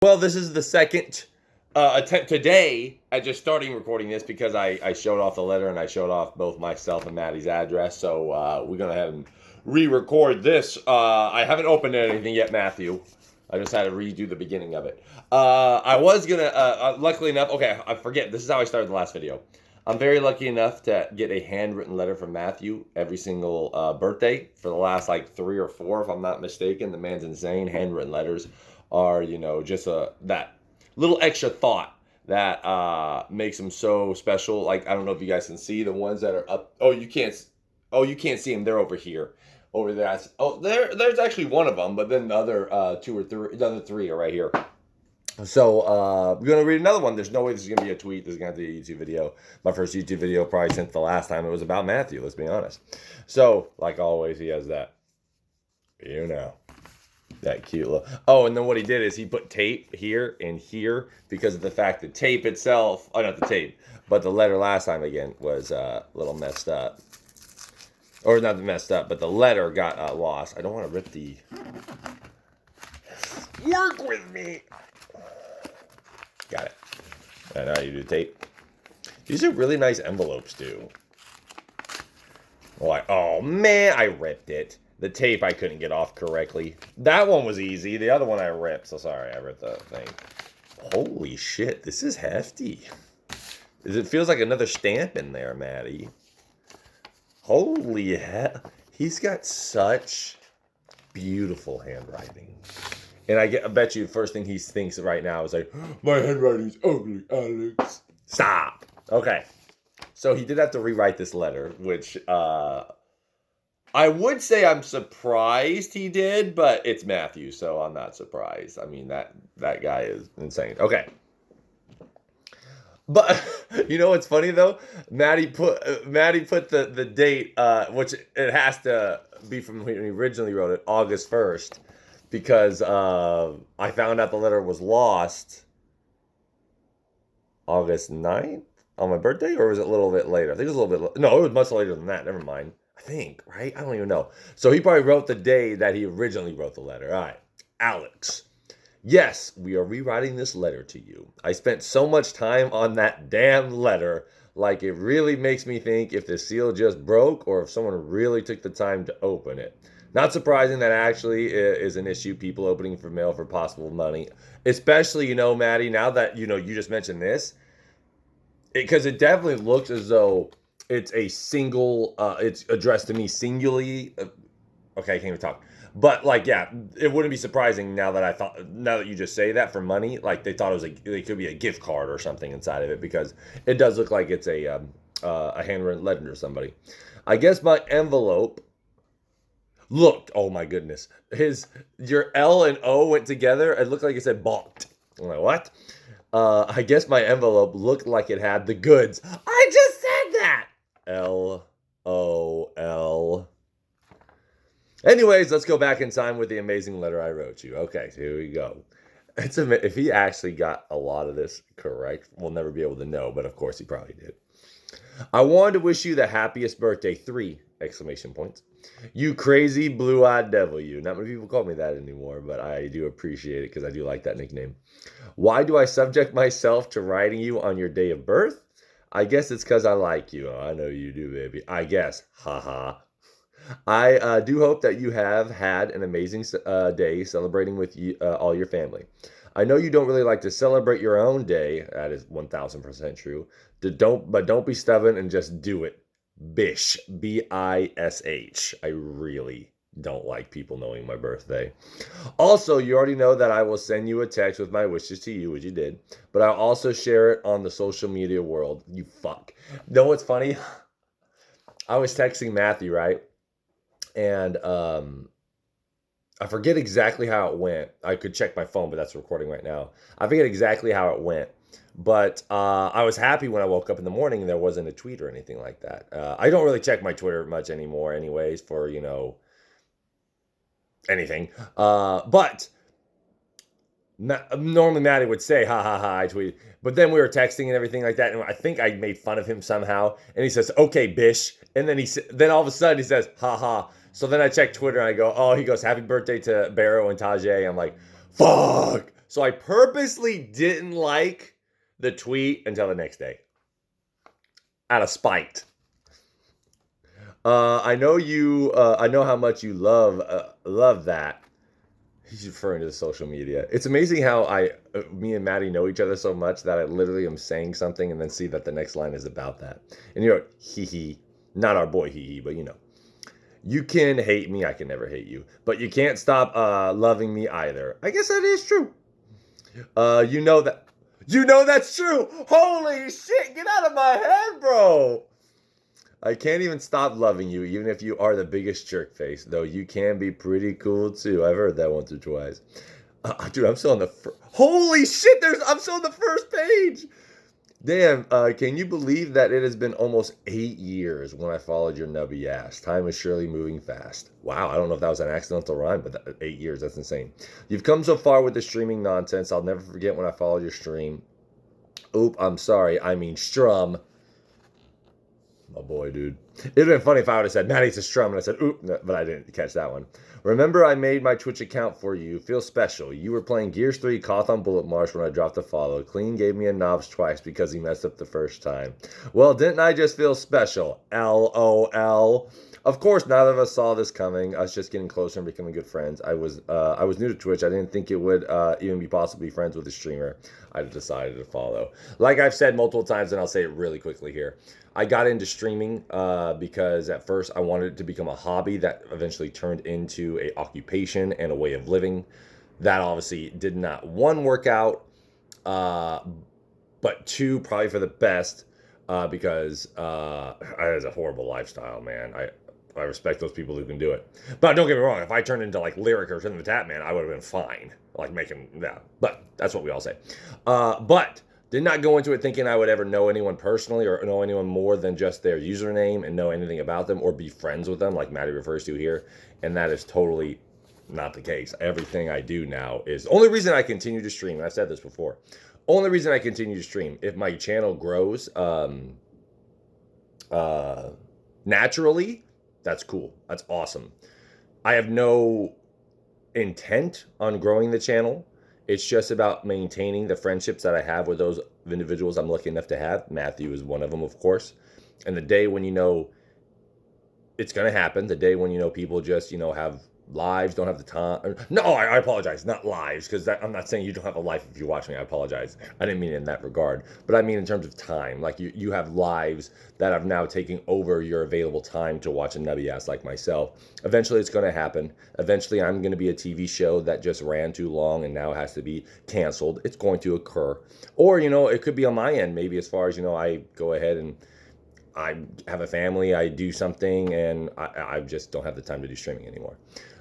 Well, this is the second attempt today at just starting recording this because I showed off the letter and I showed off both myself and Maddie's address. So we're going to have him re-record this. I haven't opened anything yet, Matthew. I just had to redo the beginning of it. I was going to, luckily enough, okay, I forget. This is how I started the last video. I'm very lucky enough to get a handwritten letter from Matthew every single birthday for the last like 3 or 4, if I'm not mistaken. The man's insane. Handwritten letters are, just that little extra thought that makes them so special. Like, I don't know if you guys can see the ones that are up. Oh, you can't see them. They're over here. Over there. There's actually one of them, but then the other 2 or 3, the other 3 are right here. So we're gonna read another one. There's no way this is gonna be a tweet. This is gonna be a YouTube video. My first YouTube video probably since the last time it was about Matthew. Let's be honest. So like always, he has that. That cute little. Oh, and then what he did is he put tape here and here because of the fact that tape itself. Oh, not the tape, but the letter last time again was a little messed up. Or not messed up, but the letter got lost. I don't want to rip the. Work with me. Got it. I know how you do tape. These are really nice envelopes, too. Like, oh man, I ripped it. The tape I couldn't get off correctly. That one was easy. The other one I ripped. So sorry, I ripped the thing. Holy shit, this is hefty. It feels like another stamp in there, Maddie. Holy hell. He's got such beautiful handwriting. And I bet you the first thing he thinks right now is like, my handwriting's ugly, Alex. Stop. Okay. So he did have to rewrite this letter, which I would say I'm surprised he did, but it's Matthew, so I'm not surprised. I mean, that guy is insane. Okay. But you know what's funny though? Maddie put the date, which it has to be from when he originally wrote it, August 1st. Because I found out the letter was lost August 9th on my birthday, or was it a little bit later? I think it was a little bit. No, it was much later than that. Never mind. I think, right? I don't even know. So he probably wrote the day that he originally wrote the letter. All right. Alex. Yes, we are rewriting this letter to you. I spent so much time on that damn letter. Like, it really makes me think if the seal just broke or if someone really took the time to open it. Not surprising that actually is an issue, people opening for mail for possible money. Especially, Maddie, now that, you just mentioned this. Because it definitely looks as though it's a single, it's addressed to me singularly. Okay, I can't even talk. But, like, yeah, it wouldn't be surprising now that you just say that for money. Like, they thought it could be a gift card or something inside of it. Because it does look like it's a handwritten letter to somebody. I guess my envelope looked, oh my goodness, your L and O went together. It looked like it said balked. I'm like, what? I guess my envelope looked like it had the goods. I just said that. LOL. Anyways, let's go back in time with the amazing letter I wrote you. Okay, so here we go. If he actually got a lot of this correct, we'll never be able to know, but of course he probably did. I wanted to wish you the happiest birthday. 3 exclamation points. You crazy blue-eyed devil, you. Not many people call me that anymore, but I do appreciate it because I do like that nickname. Why do I subject myself to writing you on your day of birth? I guess it's because I like you. Oh, I know you do, baby. I guess. Haha. I do hope that you have had an amazing day celebrating with you, all your family. I know you don't really like to celebrate your own day. That is 1000% true. But don't be stubborn and just do it. Bish. B-I-S-H. I really don't like people knowing my birthday. Also, you already know that I will send you a text with my wishes to you, which you did. But I'll also share it on the social media world. You fuck. You know what's funny? I was texting Matthew, right? And I forget exactly how it went. I could check my phone, but that's recording right now. I forget exactly how it went. But I was happy when I woke up in the morning and there wasn't a tweet or anything like that. I don't really check my Twitter much anymore anyways for, anything. But normally Maddie would say, ha, ha, ha, I tweeted. But then we were texting and everything like that. And I think I made fun of him somehow. And he says, okay, bish. And then all of a sudden he says, ha, ha. So then I check Twitter and I go, oh, he goes, happy birthday to Barrow and Tajay. I'm like, fuck. So I purposely didn't like the tweet until the next day. Out of spite. I know you. I know how much you love that. He's referring to the social media. It's amazing how me and Maddie know each other so much that I literally am saying something and then see that the next line is about that. And you know, hee hee, not our boy hee hee, but you know, you can hate me, I can never hate you, but you can't stop loving me either. I guess that is true. You know that. You know that's true. Holy shit! Get out of my head, bro. I can't even stop loving you, even if you are the biggest jerk face, though you can be pretty cool too. I've heard that once or twice. Dude, I'm still on the holy shit, I'm still on the first page. Damn, can you believe that it has been almost 8 years when I followed your nubby ass? Time is surely moving fast. Wow, I don't know if that was an accidental rhyme, but 8 years, that's insane. You've come so far with the streaming nonsense. I'll never forget when I followed your stream. Oop, I'm sorry, I mean Strum. My boy, dude. It'd have been funny if I would have said, Maddie's a Strum, and I said, oop, no, but I didn't catch that one. Remember, I made my Twitch account for you. Feel special. You were playing Gears 3 Cawthon Bullet Marsh when I dropped a follow. Clean gave me a knobs twice because he messed up the first time. Well, didn't I just feel special? LOL. Of course, neither of us saw this coming. Us just getting closer and becoming good friends. I was new to Twitch. I didn't think it would even be possible to be friends with a streamer. I decided to follow. Like I've said multiple times, and I'll say it really quickly here. I got into streaming because at first I wanted it to become a hobby that eventually turned into an occupation and a way of living. That obviously did not, one, work out, but two, probably for the best, because it was a horrible lifestyle, man. I respect those people who can do it. But don't get me wrong, if I turned into like Lyric or Tim the Tap Man, I would have been fine. Like making that. But that's what we all say. But did not go into it thinking I would ever know anyone personally or know anyone more than just their username and know anything about them or be friends with them like Maddie refers to here. And that is totally not the case. Everything I do now is the only reason I continue to stream. And I've said this before. Only reason I continue to stream, if my channel grows naturally, that's cool. That's awesome. I have no intent on growing the channel. It's just about maintaining the friendships that I have with those individuals I'm lucky enough to have. Matthew is one of them, of course. And the day when you know it's going to happen, the day when you know people just, have lives, don't have the time. No, I apologize. Not lives, because I'm not saying you don't have a life if you watch me. I apologize. I didn't mean it in that regard. But I mean in terms of time. Like you have lives that have now taken over your available time to watch a nubby ass like myself. Eventually it's going to happen. Eventually I'm going to be a TV show that just ran too long and now has to be canceled. It's going to occur. Or, it could be on my end. Maybe as far as, I go ahead and I have a family, I do something, and I just don't have the time to do streaming anymore.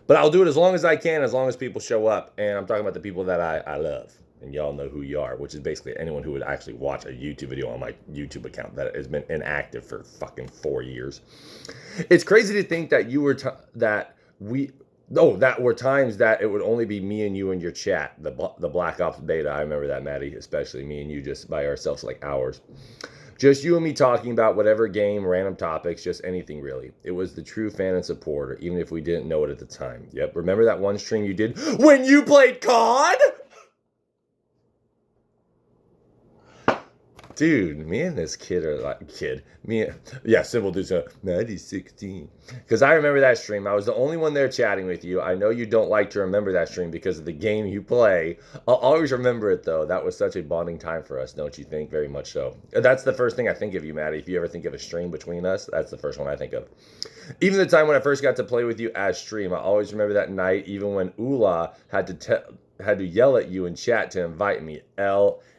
But I'll do it as long as I can, as long as people show up. And I'm talking about the people that I love. And y'all know who you are, which is basically anyone who would actually watch a YouTube video on my YouTube account that has been inactive for fucking 4 years. It's crazy to think that that were times that it would only be me and you in your chat. The Black Ops beta, I remember that, Maddie, especially me and you just by ourselves like hours. Just you and me talking about whatever game, random topics, just anything really. It was the true fan and supporter, even if we didn't know it at the time. Yep, remember that one stream you did when you played COD? Dude, me and this kid are like, simple dude, so, Maddie's 16. Because I remember that stream. I was the only one there chatting with you. I know you don't like to remember that stream because of the game you play. I'll always remember it, though. That was such a bonding time for us, don't you think? Very much so. That's the first thing I think of you, Maddie. If you ever think of a stream between us, that's the first one I think of. Even the time when I first got to play with you as stream, I always remember that night, even when Ula had to yell at you in chat to invite me.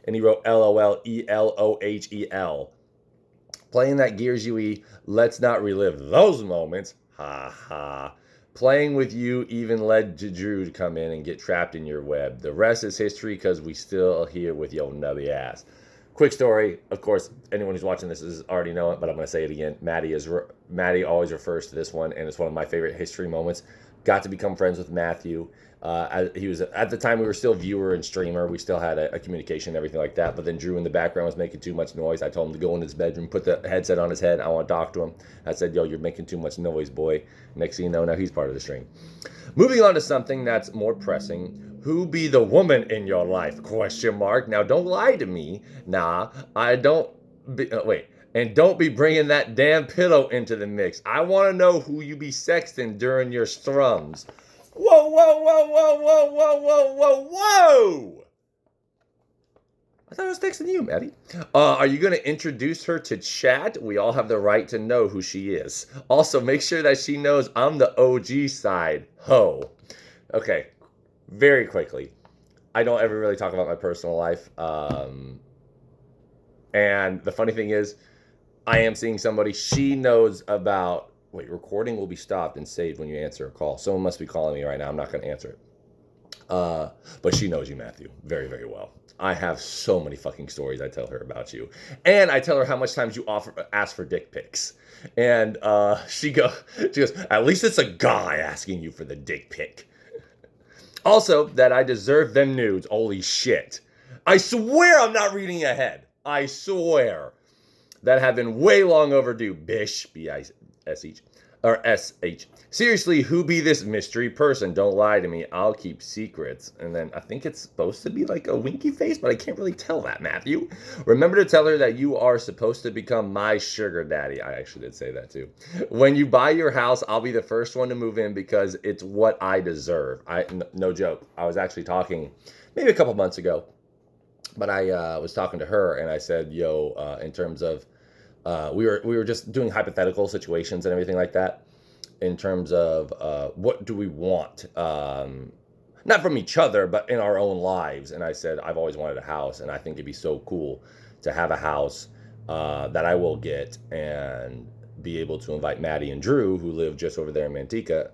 And he wrote LOL ELOHEL. Playing that Gears UE, let's not relive those moments. Ha ha. Playing with you even led to Drew to come in and get trapped in your web. The rest is history because we still here with your nubby ass. Quick story. Of course, anyone who's watching this is already know it, but I'm going to say it again. Maddie always refers to this one, and it's one of my favorite history moments. Got to become friends with Matthew. He was at the time we were still viewer and streamer. We still had a communication and everything like that. But then Drew in the background was making too much noise. I told him to go in his bedroom, put the headset on his head. I want to talk to him. I said, "Yo, you're making too much noise, boy." Next thing you know, now he's part of the stream. Moving on to something that's more pressing. Who be the woman in your life? Question mark. Now, don't lie to me. Nah, I don't. Wait. And don't be bringing that damn pillow into the mix. I want to know who you be sexting during your strums. Whoa, whoa, whoa, whoa, whoa, whoa, whoa, whoa, whoa! I thought I was texting you, Maddie. Are you going to introduce her to chat? We all have the right to know who she is. Also, make sure that she knows I'm the OG side. Ho. Okay, very quickly. I don't ever really talk about my personal life. And the funny thing is, I am seeing somebody. She knows about. Wait, recording will be stopped and saved when you answer a call. Someone must be calling me right now. I'm not going to answer it. But she knows you, Matthew, very, very well. I have so many fucking stories I tell her about you. And I tell her how much times you ask for dick pics. And she goes, at least it's a guy asking you for the dick pic. Also, that I deserve them nudes. Holy shit. I swear I'm not reading ahead. I swear. That have been way long overdue. Bish, B-I-S-H, or S-H. Seriously, who be this mystery person? Don't lie to me. I'll keep secrets. And then I think it's supposed to be like a winky face, but I can't really tell that, Matthew. Remember to tell her that you are supposed to become my sugar daddy. I actually did say that too. When you buy your house, I'll be the first one to move in because it's what I deserve. No joke. I was actually talking maybe a couple months ago, but I was talking to her and I said, yo, in terms of, we were just doing hypothetical situations and everything like that in terms of what do we want, not from each other, but in our own lives. And I said, I've always wanted a house, and I think it'd be so cool to have a house that I will get and be able to invite Maddie and Drew, who live just over there in Manteca.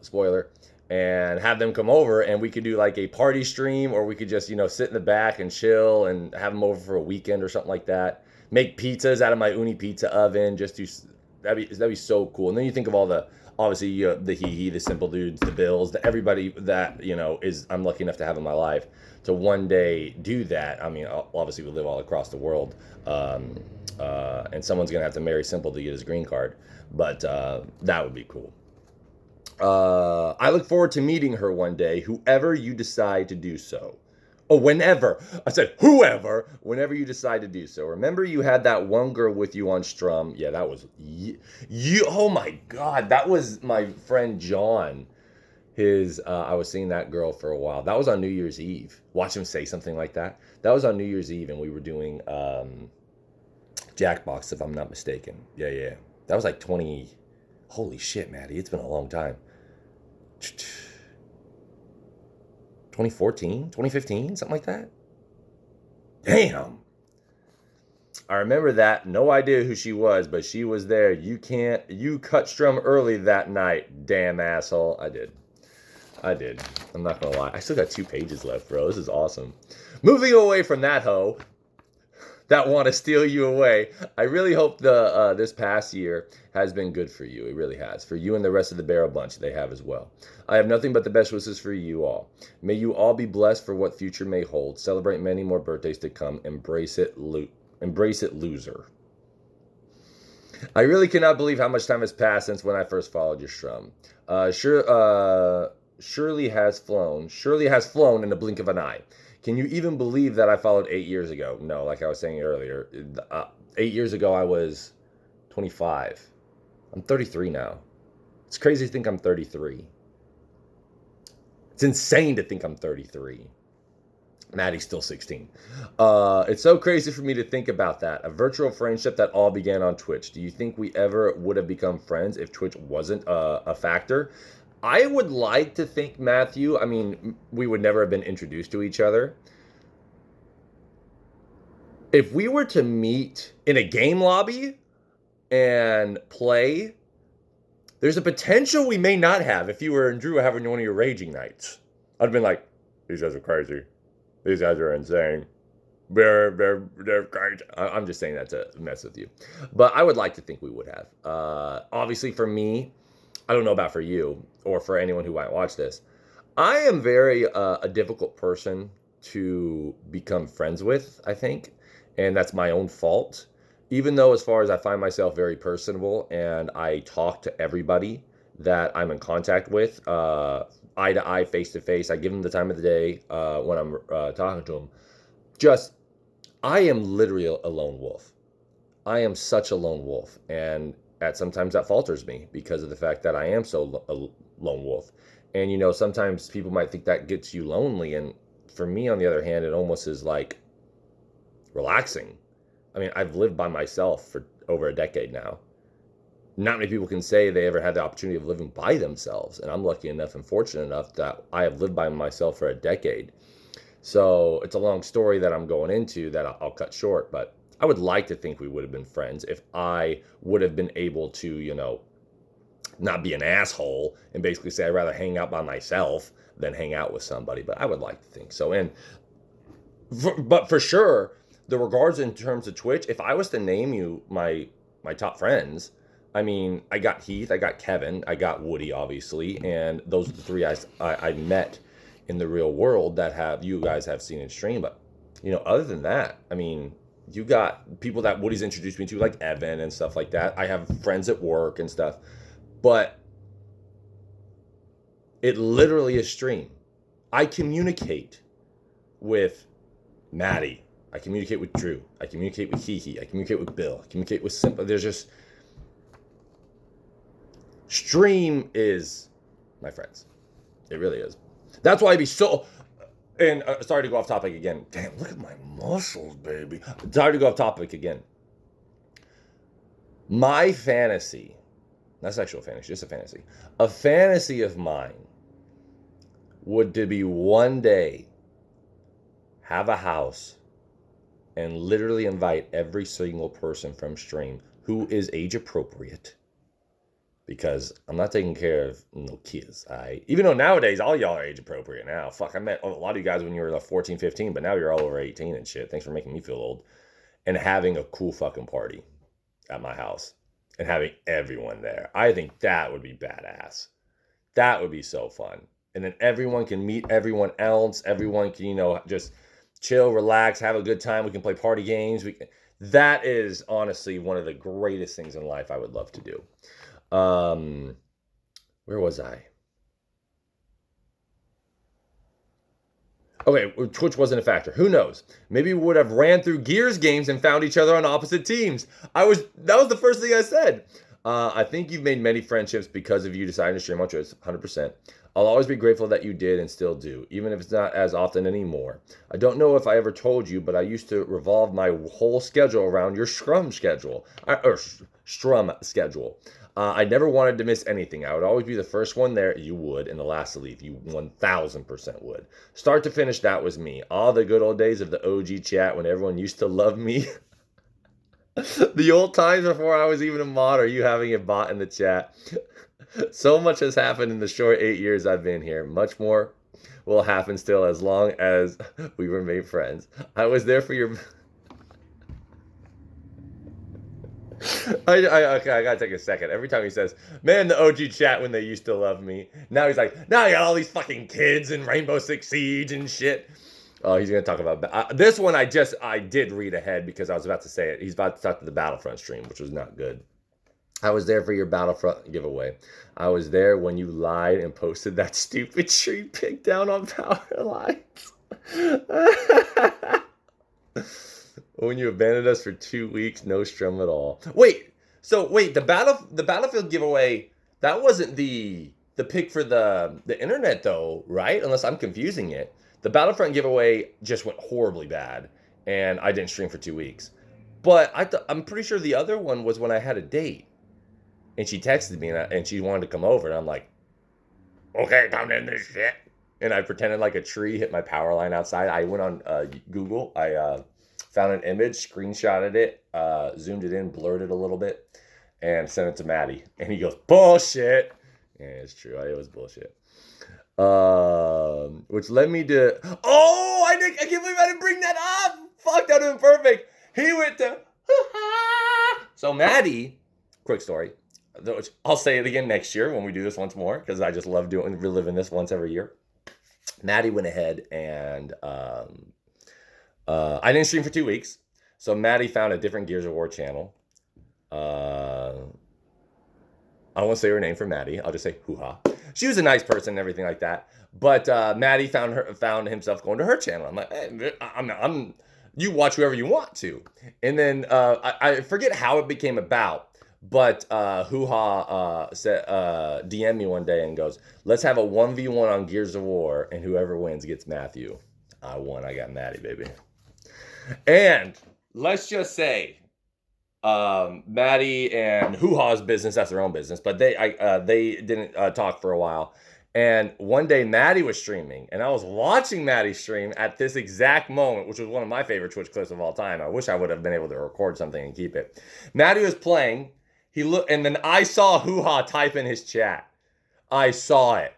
Spoiler. And have them come over and we could do like a party stream, or we could just, sit in the back and chill and have them over for a weekend or something like that. Make pizzas out of my Uni pizza oven. That'd be so cool. And then you think of all the, obviously, the Hee, the Simple Dudes, the Bills, everybody that, I'm lucky enough to have in my life to one day do that. I mean, obviously we live all across the world. And someone's going to have to marry Simple to get his green card. But that would be cool. I look forward to meeting her one day, whoever you decide to do so. Oh, whenever. I said whoever, whenever you decide to do so. Remember you had that one girl with you on Strum. Yeah, that was you. Oh my God, that was my friend John. I was seeing that girl for a while. That was on New Year's Eve. Watch him say something like that. That was on New Year's Eve, and we were doing Jackbox, if I'm not mistaken. Yeah. That was like 20. Holy shit, Maddie, it's been a long time. 2014, 2015, something like that. Damn. I remember that. No idea who she was, but she was there. You cut Strum early that night, damn asshole. I did. I'm not gonna lie. I still got 2 pages left, bro. This is awesome. Moving away from that hoe that want to steal you away. I really hope this past year has been good for you. It really has. For you and the rest of the Barrel Bunch, they have as well. I have nothing but the best wishes for you all. May you all be blessed for what future may hold. Celebrate many more birthdays to come. Embrace it, loser. I really cannot believe how much time has passed since when I first followed your Strum. Surely has flown in the blink of an eye. Can you even believe that I followed 8 years ago? No, like I was saying earlier, 8 years ago I was 25. I'm 33 now. It's crazy to think I'm 33. It's insane to think I'm 33. Maddie's still 16. It's so crazy for me to think about that. A virtual friendship that all began on Twitch. Do you think we ever would have become friends if Twitch wasn't a factor? I would like to think, Matthew, I mean, we would never have been introduced to each other. If we were to meet in a game lobby and play, there's a potential we may not have if you were and Drew having one of your raging nights. I'd have been like, these guys are crazy. These guys are insane. They're crazy. I'm just saying that to mess with you. But I would like to think we would have. Obviously for me, I don't know about for you or for anyone who might watch this. I am very a difficult person to become friends with, I think. And that's my own fault. Even though as far as I find myself very personable and I talk to everybody that I'm in contact with, eye to eye, face to face. I give them the time of the day when I'm talking to them. Just, I am literally a lone wolf. I am such a lone wolf, and sometimes that falters me because of the fact that I am so a lone wolf. And sometimes people might think that gets you lonely, and for me, on the other hand, it almost is like relaxing. I mean, I've lived by myself for over a decade now. Not many people can say they ever had the opportunity of living by themselves, and I'm lucky enough and fortunate enough that I have lived by myself for a decade. So it's a long story that I'm going into that I'll cut short, but I would like to think we would have been friends if I would have been able to, not be an asshole and basically say I'd rather hang out by myself than hang out with somebody. But I would like to think so. And but for sure, the regards in terms of Twitch, if I was to name you my top friends, I mean, I got Heath, I got Kevin, I got Woody, obviously, and those are the three I met in the real world that you guys have seen in stream. But other than that, I mean, you got people that Woody's introduced me to, like Evan and stuff like that. I have friends at work and stuff, but it literally is stream. I communicate with Maddie. I communicate with Drew. I communicate with Kiki. I communicate with Bill. I communicate with Simpa. There's just, stream is my friends. It really is. That's why I'd be so, and sorry to go off topic again. Damn, look at my muscles, baby. Sorry to go off topic again. My fantasy, not sexual fantasy, just a fantasy of mine would to be one day have a house and literally invite every single person from stream who is age appropriate, because I'm not taking care of no kids. Even though nowadays all y'all are age appropriate now. Fuck, I met a lot of you guys when you were like 14, 15, but now you're all over 18 and shit. Thanks for making me feel old. And having a cool fucking party at my house and having everyone there. I think that would be badass. That would be so fun. And then everyone can meet everyone else. Everyone can, just chill, relax, have a good time. We can play party games. That is honestly one of the greatest things in life I would love to do. Where was I? Okay, Twitch wasn't a factor. Who knows? Maybe we would have ran through Gears games and found each other on opposite teams. That was the first thing I said. I think you've made many friendships because of you deciding to stream on Twitch, 100%. I'll always be grateful that you did and still do, even if it's not as often anymore. I don't know if I ever told you, but I used to revolve my whole schedule around your Strum schedule. I never wanted to miss anything. I would always be the first one there. You would, and the last to leave. You 1000% would. Start to finish, that was me. All the good old days of the OG chat when everyone used to love me. The old times before I was even a mod, or you having a bot in the chat. So much has happened in the short 8 years I've been here. Much more will happen still as long as we remain friends. I was there for your... Okay, I gotta take a second. Every time he says, man, the OG chat when they used to love me. Now he's like, now you got all these fucking kids and Rainbow Six Siege and shit. Oh, he's gonna talk about... this one I did read ahead because I was about to say it. He's about to talk to the Battlefront stream, which was not good. I was there for your Battlefront giveaway. I was there when you lied and posted that stupid tree pick down on power lines. When you abandoned us for 2 weeks, no strum at all. Wait, the Battlefield giveaway, that wasn't the pick for the internet though, right? Unless I'm confusing it. The Battlefront giveaway just went horribly bad, and I didn't stream for 2 weeks. But I'm pretty sure the other one was when I had a date. And she texted me, and she wanted to come over, and I'm like, okay, come in this shit. And I pretended like a tree hit my power line outside. I went on Google. I found an image, screenshotted it, zoomed it in, blurred it a little bit, and sent it to Maddie. And he goes, bullshit. Yeah, it's true. It was bullshit. Which led me to... Oh, I can't believe I didn't bring that up. Fuck, that would have been perfect. He went to... So Maddie, quick story. I'll say it again next year when we do this once more, because I just love reliving this once every year. Maddie went ahead and I didn't stream for 2 weeks, so Maddie found a different Gears of War channel. I I won't say her name for Maddie. I'll just say hoo-ha. She was a nice person and everything like that. But Maddie found himself going to her channel. I'm like, hey, I'm you watch whoever you want to. And then I forget how it became about, but hoo-ha said DM me one day and goes, let's have a 1v1 on Gears of War, and whoever wins gets Matthew. I won. I got Maddie, baby. And let's just say Maddie and hoo-ha's business, that's their own business, but they didn't talk for a while. And one day Maddie was streaming, and I was watching Maddie stream at this exact moment, which was one of my favorite Twitch clips of all time. I wish I would have been able to record something and keep it. Maddie was playing. He looked, and then I saw hoo-ha type in his chat. I saw it.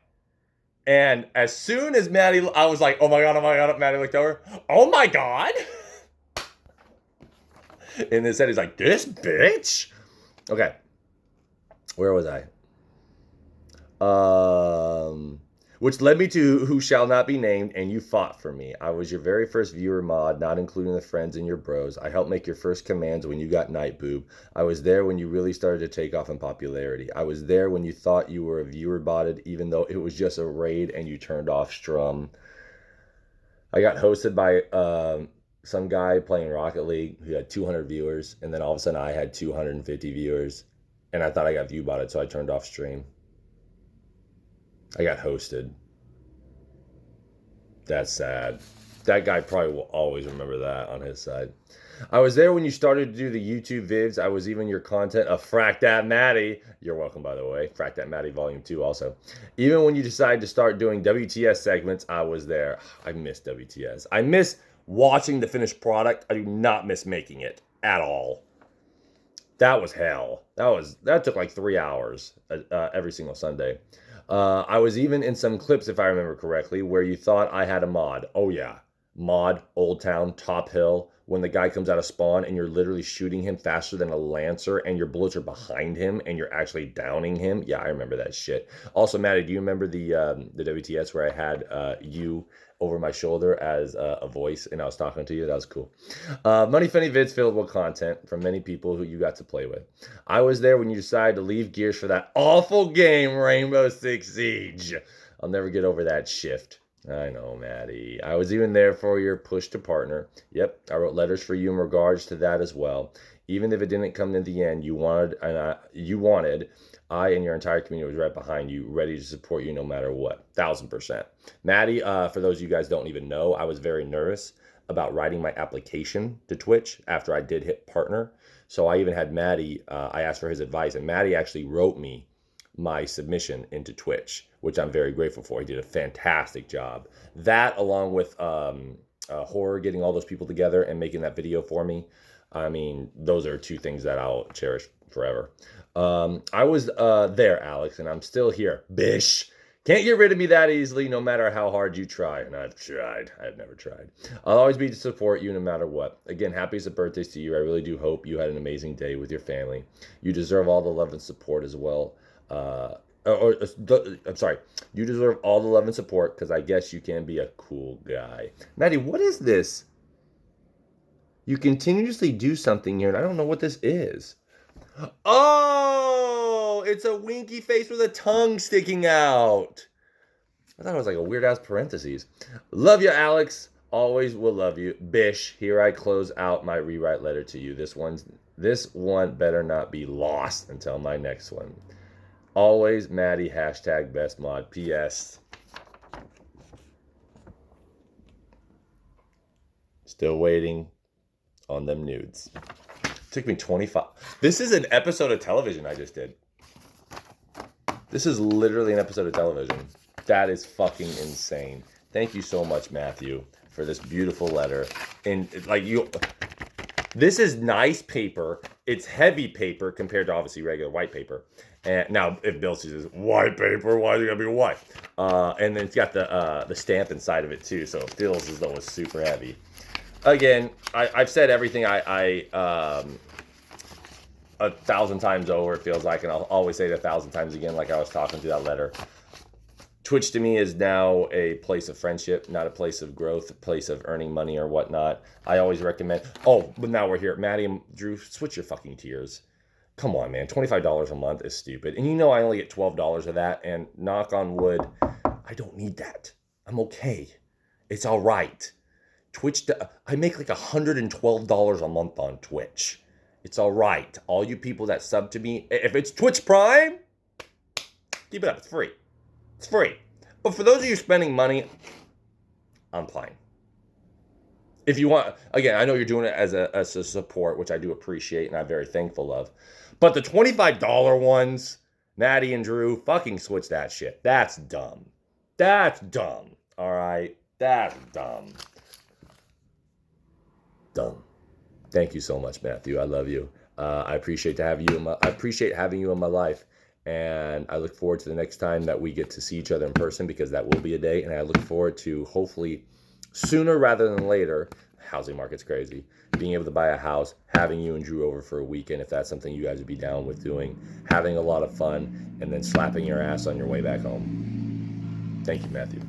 And as soon as Maddie, I was like, oh my God, Maddie looked over. Oh my God. And then said, he's like, this bitch. Okay. Where was I? Which led me to Who Shall Not Be Named, and you fought for me. I was your very first viewer mod, not including the friends and your bros. I helped make your first commands when you got night boob. I was there when you really started to take off in popularity. I was there when you thought you were a viewer botted, even though it was just a raid and you turned off Strum. I got hosted by some guy playing Rocket League who had 200 viewers, and then all of a sudden I had 250 viewers, and I thought I got view botted, so I turned off stream. I got hosted. That's sad. That guy probably will always remember that on his side. I was there when you started to do the YouTube vids. I was even your content of Frack That Maddie. You're welcome, by the way. Frack That Maddie Volume 2 also. Even when you decided to start doing WTS segments, I was there. I miss WTS. I miss watching the finished product. I do not miss making it at all. That was hell. That took like 3 hours every single Sunday. I was even in some clips, if I remember correctly, where you thought I had a mod. Oh yeah, mod, Old Town, Top Hill, when the guy comes out of spawn and you're literally shooting him faster than a Lancer and your bullets are behind him and you're actually downing him. Yeah, I remember that shit. Also, Maddie, do you remember the WTS where I had you over my shoulder as a voice and I was talking to you? That was cool. Money Funny Vids filled with content from many people who you got to play with. I was there when you decided to leave Gears for that awful game, Rainbow Six Siege. I'll never get over that shift. I know, Maddie. I was even there for your push to partner. Yep, I wrote letters for you in regards to that as well. Even if it didn't come in the end, you wanted, I and your entire community was right behind you, ready to support you no matter what. 1000%. Maddie, for those of you guys don't even know, I was very nervous about writing my application to Twitch after I did hit partner. So I even had Maddie, I asked for his advice, and Maddie actually wrote me my submission into Twitch, which I'm very grateful for. He did a fantastic job. That, along with Horror getting all those people together and making that video for me, I mean, those are two things that I'll cherish forever. I was there, Alex, and I'm still here. Bish. Can't get rid of me that easily, no matter how hard you try. And I've tried. I've never tried. I'll always be to support you no matter what. Again, happiest birthdays to you. I really do hope you had an amazing day with your family. You deserve all the love and support as well. I'm sorry. You deserve all the love and support because I guess you can be a cool guy. Maddie, what is this? You continuously do something here, and I don't know what this is. Oh, it's a winky face with a tongue sticking out. I thought it was like a weird ass parentheses. Love you, Alex. Always will love you. Bish, here I close out my rewrite letter to you. This one better not be lost until my next one. Always Maddie, hashtag best mod. PS. Still waiting on them nudes. Took me 25. This is an episode of television I just did. This is literally an episode of television. That is fucking insane. Thank you so much, Matthew, for this beautiful letter. And like this is nice paper. It's heavy paper compared to obviously regular white paper. And now if Bill says white paper, why is it gonna be white? And then it's got the stamp inside of it too, so it feels as though it's super heavy. Again, I've said everything I 1,000 times over, it feels like, and I'll always say it 1,000 times again, like I was talking through that letter. Twitch to me is now a place of friendship, not a place of growth, a place of earning money or whatnot. I always recommend, but now we're here. Maddie and Drew, switch your fucking tears. Come on, man. $25 a month is stupid. And you know I only get $12 of that. And knock on wood, I don't need that. I'm okay. It's all right. Twitch, I make like $112 a month on Twitch. It's all right. All you people that sub to me, if it's Twitch Prime, keep it up. It's free. It's free. But for those of you spending money, I'm fine. If you want, again, I know you're doing it as a support, which I do appreciate and I'm very thankful of. But the $25 ones, Maddie and Drew, fucking switch that shit. That's dumb. That's dumb. All right? That's dumb. Dumb. Thank you so much, Matthew. I love you. I appreciate having you in my life. And I look forward to the next time that we get to see each other in person, because that will be a day. And I look forward to, hopefully sooner rather than later, housing market's crazy, being able to buy a house, having you and Drew over for a weekend, if that's something you guys would be down with doing, having a lot of fun, and then slapping your ass on your way back home. Thank you, Matthew.